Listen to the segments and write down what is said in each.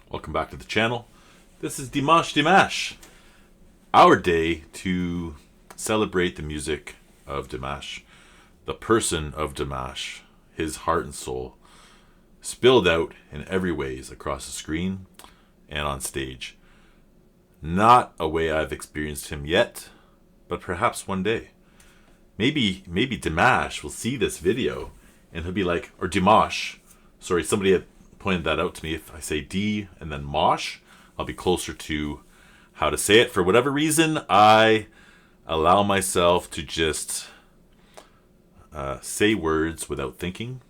Welcome back to the channel. This is Dimash. Our day to celebrate the music of Dimash, the person of Dimash, his heart and soul, spilled out in every ways across the screen and on stage. Not a way I've experienced him yet, but perhaps one day. Maybe Dimash will see this video and he'll be like, or Dimash, sorry, somebody had pointed that out to me. If I say D and then Mosh, I'll be closer to how to say it. For whatever reason, I allow myself to just say words without thinking,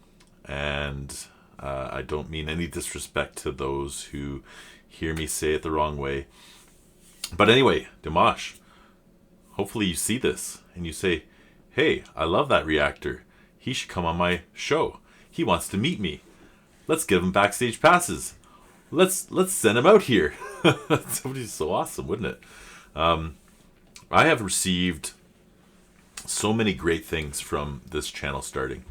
and I don't mean any disrespect to those who hear me say it the wrong way. But anyway, Dimash, hopefully you see this and you say, hey, I love that reactor. He should come on my show. He wants to meet me. Let's give him backstage passes. Let's send him out here. Somebody's so awesome, wouldn't it? I have received so many great things from this channel starting.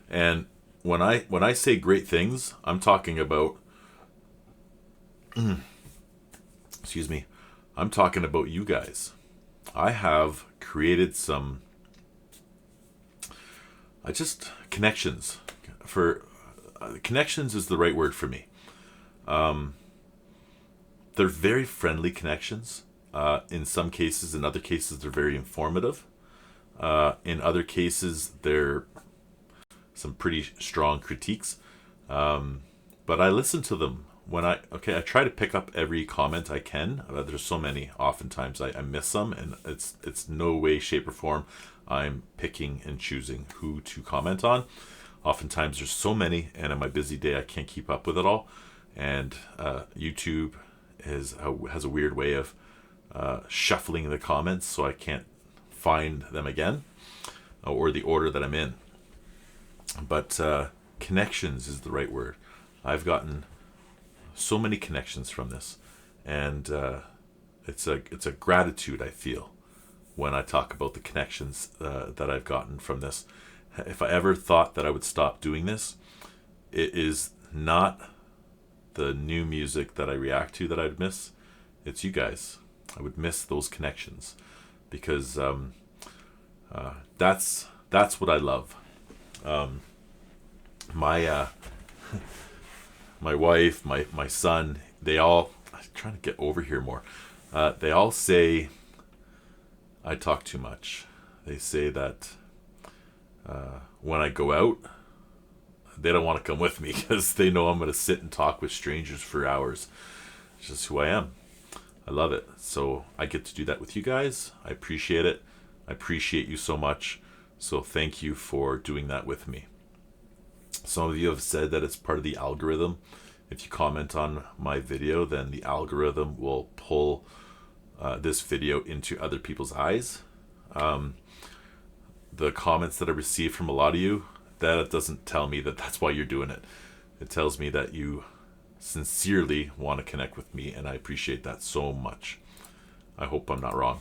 And when I say great things, I'm talking about excuse me. I'm talking about you guys. I have created some connections. Connections is the right word for me. They're very friendly connections. In some cases, in other cases, they're very informative. In other cases, they're some pretty strong critiques. But I listen to them when I try to pick up every comment I can. There's so many. Oftentimes I miss some, and it's no way, shape, or form I'm picking and choosing who to comment on. Oftentimes there's so many, and in my busy day I can't keep up with it all. And YouTube has a weird way of shuffling the comments, so I can't find them again, or the order that I'm in. But connections is the right word. I've gotten so many connections from this, and it's a gratitude I feel when I talk about the connections that I've gotten from this. If I ever thought that I would stop doing this, it is not the new music that I react to that I'd miss. It's you guys. I would miss those connections, because that's what I love. My wife, my son, they all, I'm trying to get over here more. They all say I talk too much. They say that when I go out, they don't want to come with me because they know I'm going to sit and talk with strangers for hours. It's just who I am. I love it. So I get to do that with you guys. I appreciate it. I appreciate you so much. So thank you for doing that with me. Some of you have said that it's part of the algorithm. If you comment on my video, then the algorithm will pull this video into other people's eyes. The comments that I receive from a lot of you, that doesn't tell me that that's why you're doing it. It tells me that you sincerely want to connect with me, and I appreciate that so much. I hope I'm not wrong.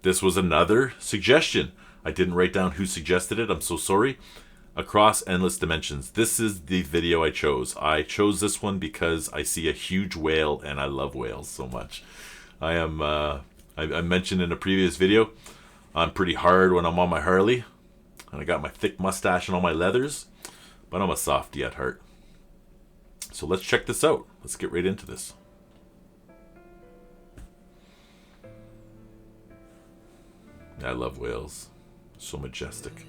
This was another suggestion. I didn't write down who suggested it. I'm so sorry. Across Endless Dimensions. This is the video I chose. I chose this one because I see a huge whale, and I love whales so much. I mentioned in a previous video, I'm pretty hard when I'm on my Harley, and I got my thick mustache and all my leathers, but I'm a softie at heart. So let's check this out. Let's get right into this. I love whales. So majestic.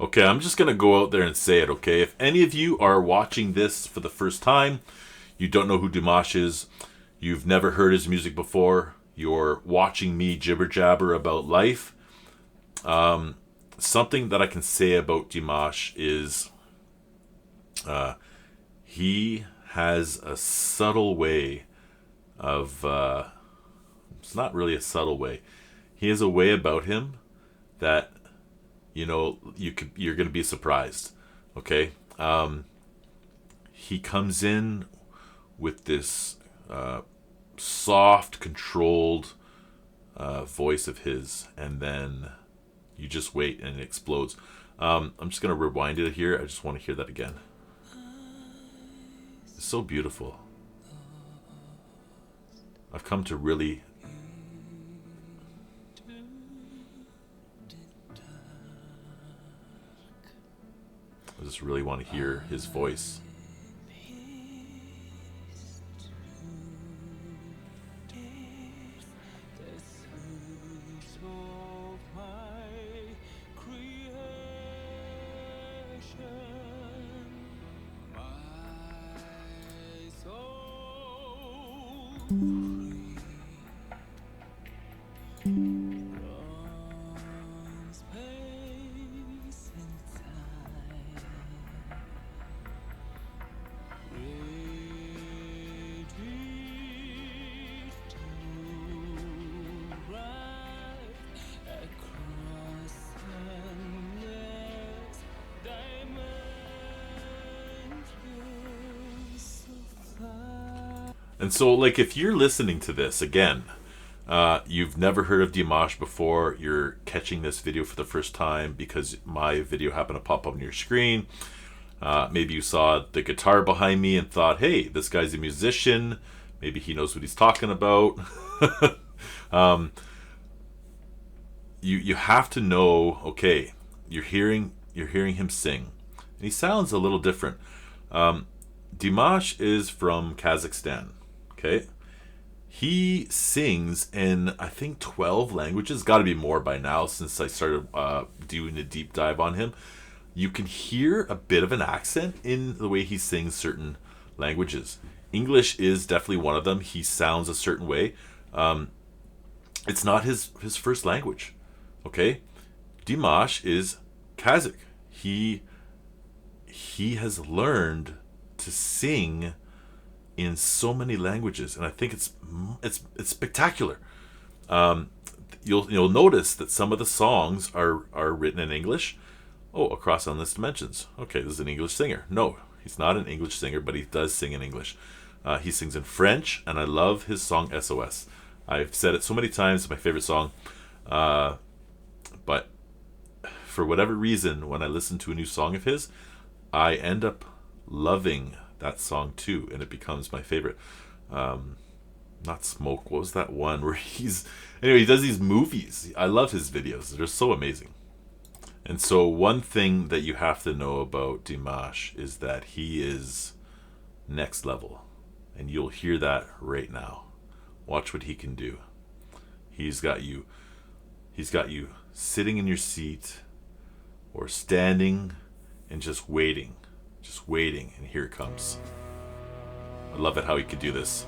Okay, I'm just going to go out there and say it, okay? If any of you are watching this for the first time, you don't know who Dimash is, you've never heard his music before, you're watching me jibber-jabber about life, something that I can say about Dimash is he has a subtle way of... it's not really a subtle way. He has a way about him that... you're going to be surprised. Okay. he comes in with this soft, controlled voice of his, and then you just wait and it explodes. I'm just going to rewind it here. I just want to hear that again. It's so beautiful. I've come to really... I just really want to hear his voice. And so, like, if you're listening to this again, you've never heard of Dimash before, you're catching this video for the first time because my video happened to pop up on your screen. Maybe you saw the guitar behind me and thought, hey, this guy's a musician. Maybe he knows what he's talking about. You have to know, okay, you're hearing him sing. And he sounds a little different. Dimash is from Kazakhstan. Okay, he sings in, I think, 12 languages. Got to be more by now since I started doing a deep dive on him. You can hear a bit of an accent in the way he sings certain languages. English is definitely one of them. He sounds a certain way. It's not his first language. Okay, Dimash is Kazakh. He has learned to sing in so many languages, and I think it's spectacular. You'll notice that some of the songs are written in English. Oh, Across Endless Dimensions. Okay, this is an English singer. No, he's not an English singer, but he does sing in English. He sings in French, and I love his song SOS. I've said it so many times, it's my favorite song. But for whatever reason, when I listen to a new song of his, I end up loving that song too, and it becomes my favorite. Not Smoke, what was that one where he does these movies. I love his videos, they're so amazing. And so one thing that you have to know about Dimash is that he is next level, and you'll hear that right now. Watch what he can do. He's got you sitting in your seat or standing and just waiting, and here it comes. I love it how he could do this.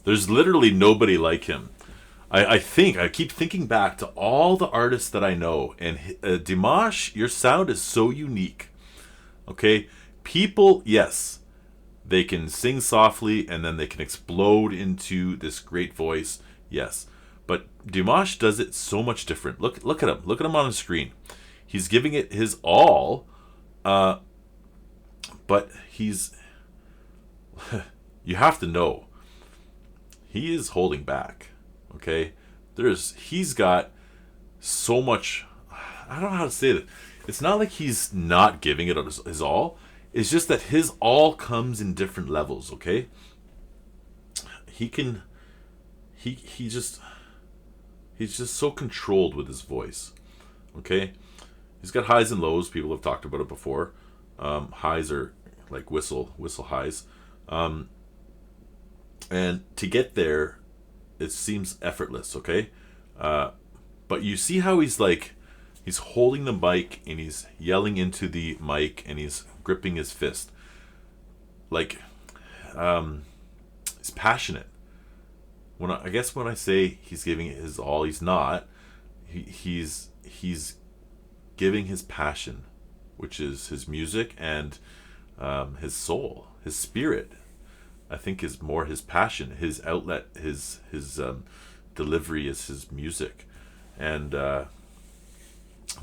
There's literally nobody like him. I keep thinking back to all the artists that I know, and Dimash, your sound is so unique. Okay, people, yes, they can sing softly and then they can explode into this great voice, yes, but Dimash does it so much different. Look at him on the screen. He's giving it his all, but he's you have to know, he is holding back. Okay, he's got so much. I don't know how to say that. It's not like he's not giving it his all. It's just that his all comes in different levels. Okay, he's just so controlled with his voice. Okay, he's got highs and lows. People have talked about it before. Highs are like whistle highs. And to get there, it seems effortless, okay? But you see how he's holding the mic and he's yelling into the mic and he's gripping his fist. Like, he's passionate. I guess when I say he's giving it his all, he's not. He's giving his passion, which is his music, and his soul, his spirit. I think is more his passion, his outlet, his delivery is his music, and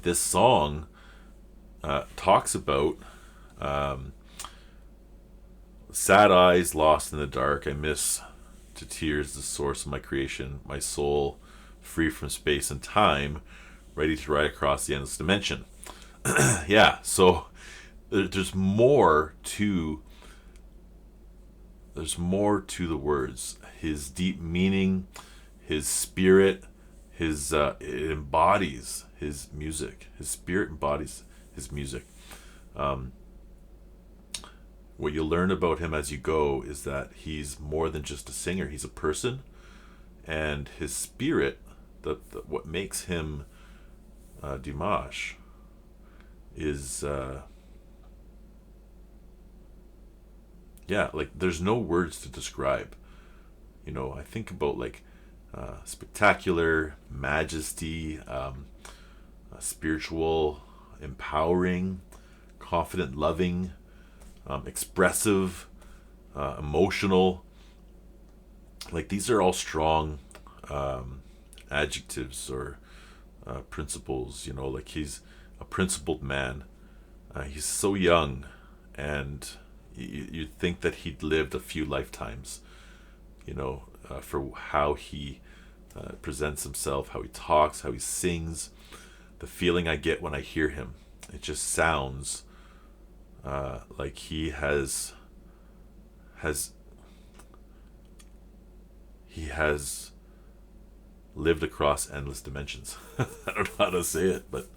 this song talks about sad eyes lost in the dark. I miss to tears the source of my creation, my soul free from space and time, ready to ride across the endless dimension. Yeah, so there's more to the words. His deep meaning, his spirit, it embodies his music. His spirit embodies his music. What you learn about him as you go is that he's more than just a singer. He's a person, and his spirit, what makes him Dimash, is like there's no words to describe. I think about like spectacular, majesty, spiritual, empowering, confident, loving, expressive, emotional. Like these are all strong adjectives or principles. Like he's a principled man. He's so young, and you'd think that he'd lived a few lifetimes, for how he presents himself, how he talks, how he sings. The feeling I get when I hear him, it just sounds like he has lived across endless dimensions. I don't know how to say it, but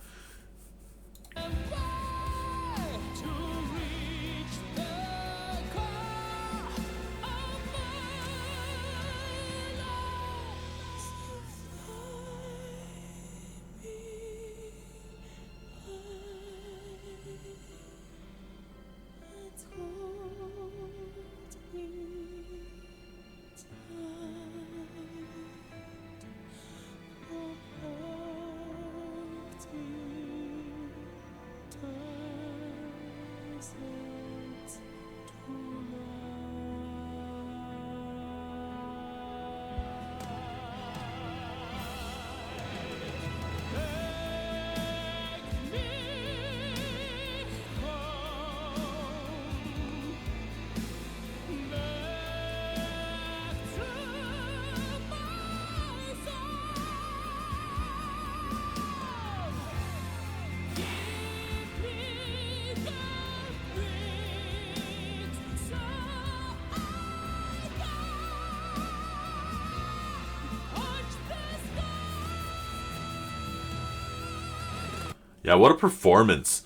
yeah, what a performance.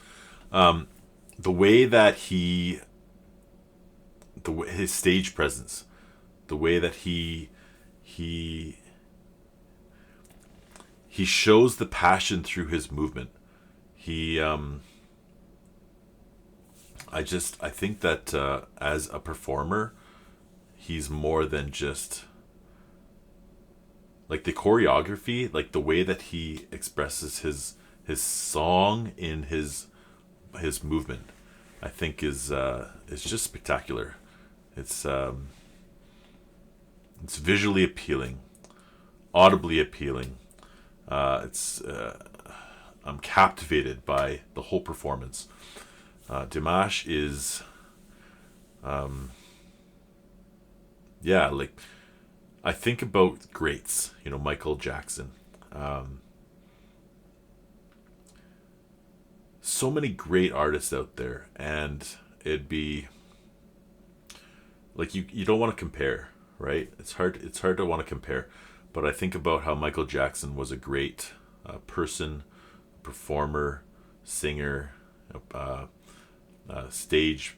The way that his stage presence, the way that he shows the passion through his movement. I think that as a performer, he's more than just like the choreography, like the way that he expresses his song in his movement, I think is just spectacular. It's visually appealing, audibly appealing. I'm captivated by the whole performance. Dimash is, like I think about greats, Michael Jackson. So many great artists out there, and it'd be like you don't want to compare, right? It's hard to want to compare, but I think about how Michael Jackson was a great person, performer, singer, stage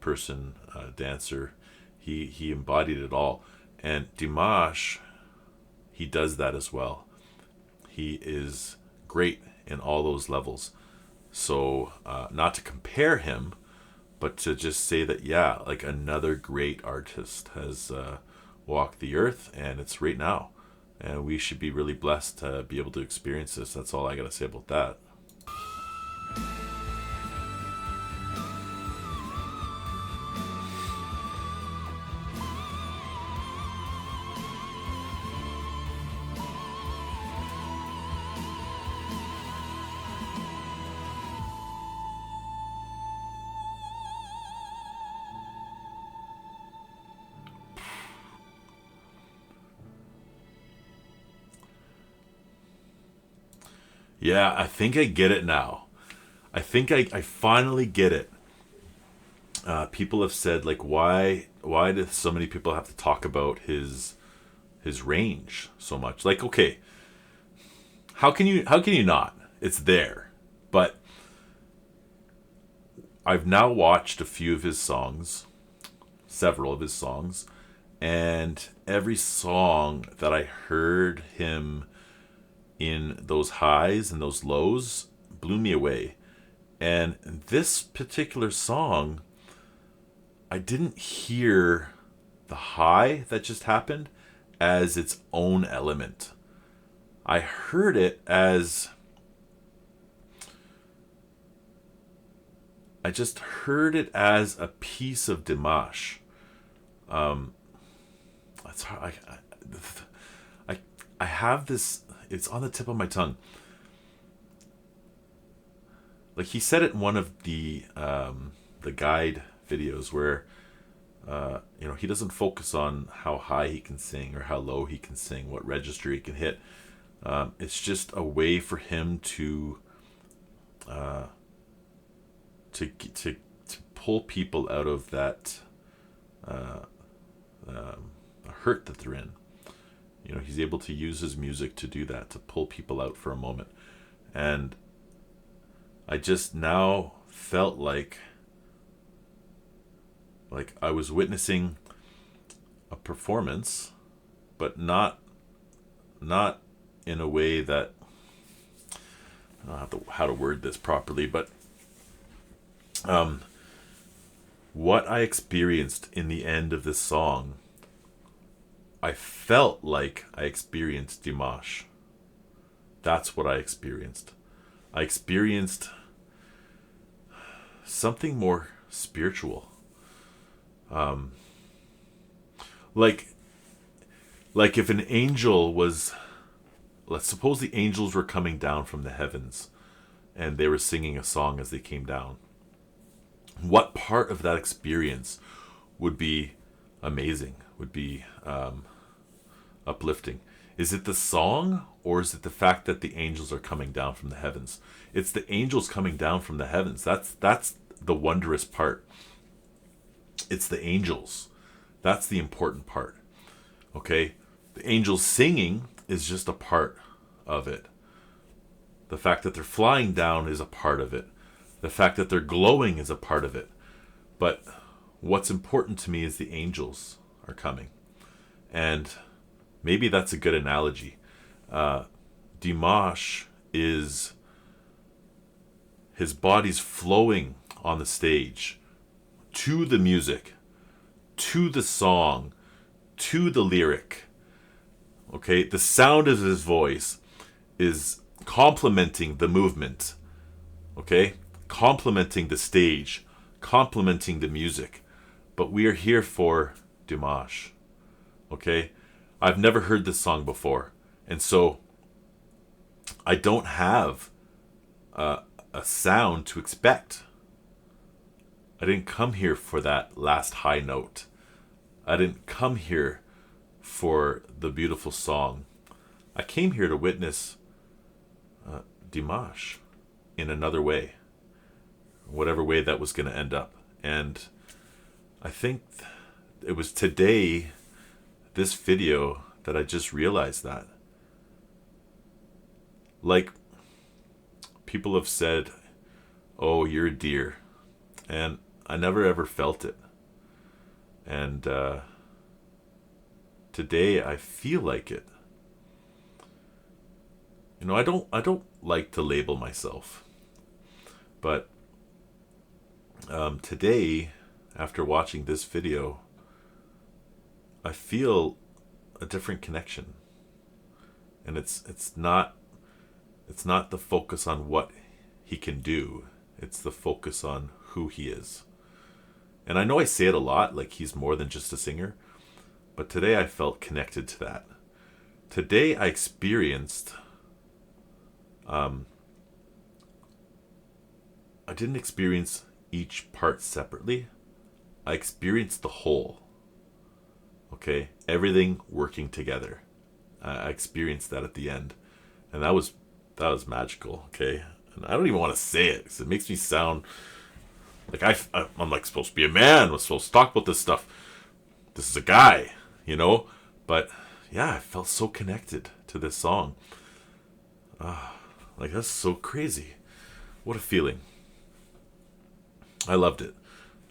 person, dancer. He embodied it all, and Dimash, he does that as well. He is great in all those levels. So not to compare him, but to just say that, like another great artist has walk the earth, and it's right now. And we should be really blessed to be able to experience this. That's all I got to say about that. Yeah, I think I get it now. I think I finally get it. People have said, like, why do so many people have to talk about his range so much? Like, okay, how can you not? It's there. But I've now watched a few of his songs, several of his songs, and every song that I heard him in those highs and those lows blew me away. And this particular song, I didn't hear the high that just happened as its own element. I heard it as... I just heard it as a piece of Dimash. That's hard. I have this... It's on the tip of my tongue. Like, he said it in one of the guide videos where he doesn't focus on how high he can sing or how low he can sing, what register he can hit. It's just a way for him to pull people out of that hurt that they're in. He's able to use his music to do that, to pull people out for a moment. And I just now felt like I was witnessing a performance, but not in a way that... I don't know how to word this properly, but what I experienced in the end of this song, I felt like I experienced Dimash. That's what I experienced. I experienced something more spiritual. Like if an angel was... Let's suppose the angels were coming down from the heavens and they were singing a song as they came down. What part of that experience would be amazing, would be uplifting? Is it the song, or is it the fact that the angels are coming down from the heavens? It's the angels coming down from the heavens. That's the wondrous part. It's the angels. That's the important part. Okay? The angels singing is just a part of it. The fact that they're flying down is a part of it. The fact that they're glowing is a part of it. But what's important to me is the angels are coming. And maybe that's a good analogy. Dimash is... his body's flowing on the stage to the music, to the song, to the lyric. Okay? The sound of his voice is complementing the movement. Okay? Complementing the stage, complementing the music. But we are here for Dimash. Okay? I've never heard this song before. And so I don't have a sound to expect. I didn't come here for that last high note. I didn't come here for the beautiful song. I came here to witness Dimash in another way. Whatever way that was going to end up. And I think it was today, this video, that I just realized that. Like, people have said, oh, you're a deer. And I never ever felt it. And today I feel like it. I don't like to label myself. But today, after watching this video, I feel a different connection. And it's not the focus on what he can do. It's the focus on who he is. And I know I say it a lot, like he's more than just a singer, but today I felt connected to that. Today I experienced I didn't experience each part separately. I experienced the whole. Okay? Everything working together. I experienced that at the end. And that was magical, okay? And I don't even want to say it because it makes me sound like I'm like supposed to be a man. I'm supposed to talk about this stuff. This is a guy, you know? But yeah, I felt so connected to this song. Like, that's so crazy. What a feeling. I loved it.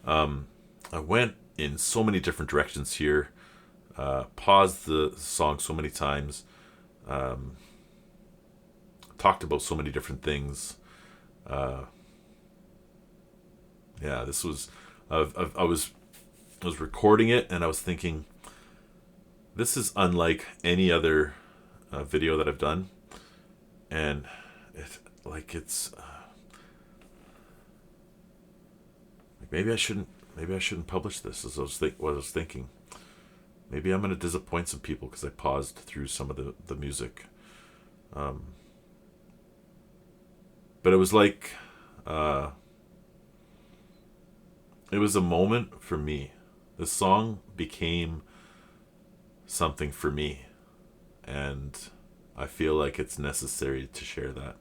I went in so many different directions here. Paused the song so many times. Talked about so many different things. Yeah, this was. I was recording it and I was thinking, this is unlike any other video that I've done, and it's like maybe I shouldn't publish this. As what I was thinking. Maybe I'm going to disappoint some people because I paused through some of the music. But it was like, it was a moment for me. This song became something for me. And I feel like it's necessary to share that.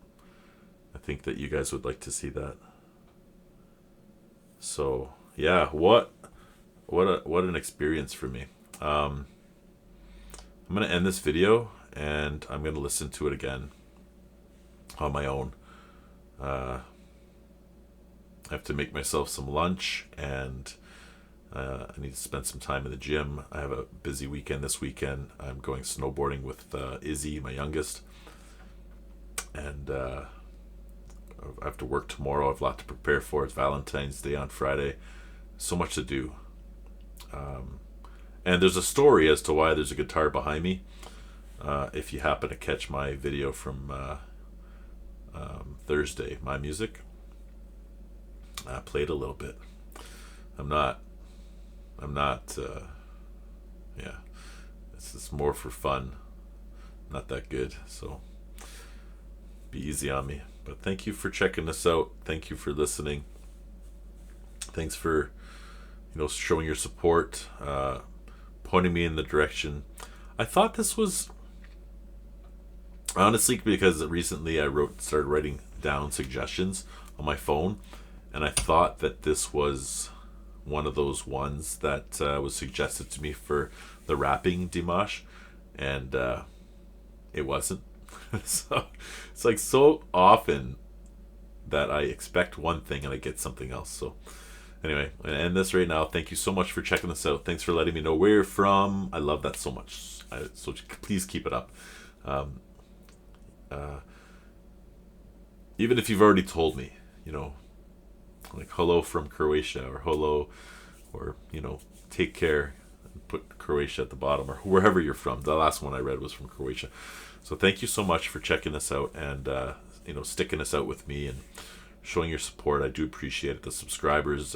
I think that you guys would like to see that. So, yeah, what an experience for me. I'm going to end this video and I'm going to listen to it again on my own. I have to make myself some lunch and I need to spend some time in the gym. I have a busy weekend this weekend. I'm going snowboarding with Izzy, my youngest. And I have to work tomorrow. I have a lot to prepare for. It's Valentine's Day on Friday. So much to do. And there's a story as to why there's a guitar behind me. If you happen to catch my video from Thursday, my music, I played a little bit. I'm not. Yeah, this is more for fun. Not that good, so be easy on me. But thank you for checking this out. Thank you for listening. Thanks for showing your support, pointing me in the direction. I thought this was, honestly, because recently I started writing down suggestions on my phone, and I thought that this was one of those ones that was suggested to me for the rapping Dimash, and it wasn't. So it's like so often that I expect one thing and I get something else. So anyway, I'm gonna end this right now. Thank you so much for checking this out. Thanks for letting me know where you're from. I love that so much. So please keep it up. Even if you've already told me, like hello from Croatia, or hello, or take care, and put Croatia at the bottom, or wherever you're from. The last one I read was from Croatia. So thank you so much for checking this out and sticking this out with me and showing your support. I do appreciate it. The subscribers,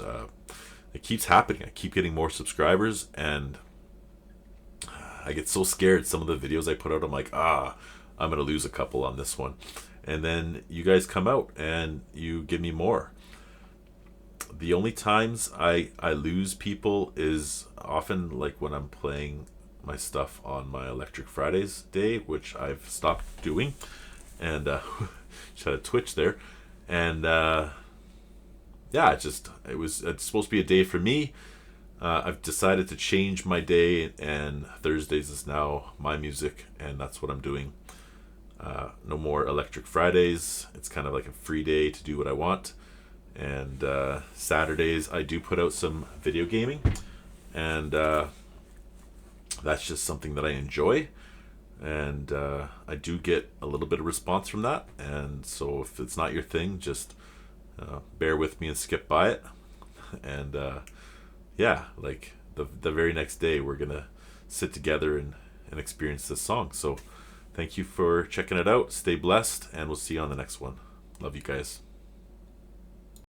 it keeps happening. I keep getting more subscribers, and I get so scared. Some of the videos I put out, I'm like, I'm gonna lose a couple on this one, and then you guys come out and you give me more. The only times I lose people is often like when I'm playing my stuff on my Electric Fridays day, which I've stopped doing, and just had a twitch there, and yeah, it's supposed to be a day for me. I've decided to change my day, and Thursdays is now my music, and that's what I'm doing. No more Electric Fridays. It's kind of like a free day to do what I want. And Saturdays I do put out some video gaming, and that's just something that I enjoy, and I do get a little bit of response from that. And so if it's not your thing, just bear with me and skip by it. And yeah, like the very next day we're gonna sit together and experience this song. So thank you for checking it out. Stay blessed, and we'll see you on the next one. Love you guys.